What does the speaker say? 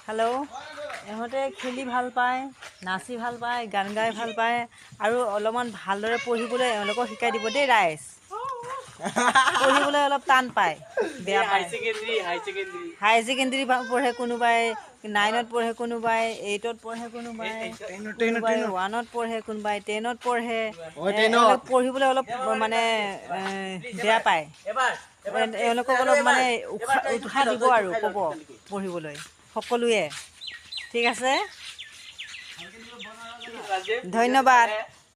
Hello', ইহঁতে খেলি ভাল পায়, নাচি ভাল পায়, গান গাই ভাল পায় আৰু অলপমান ভালদৰে পঢ়িবলৈ এওঁলোকক শিকাই দিব দেই ৰাইজ। পঢ়িবলৈ অলপ টান পায়, বেয়া পায়। হাই ছেকেণ্ডেৰী পঢ়ে কোনোবাই, 9ত পঢ়ে কোনোবাই, 8ত পঢ়ে কোনোবাই, 1ত পঢ়ে কোনোবাই, 10ত পঢ়ে। পঢ়িবলৈ অলপ মানে বেয়া পায়। এওঁলোকক অলপ মানে উৎসাহ দিব আৰু ক'ব পঢ়িবলৈ সকলোৱে। ঠিক আছে, ধন্যবাদ।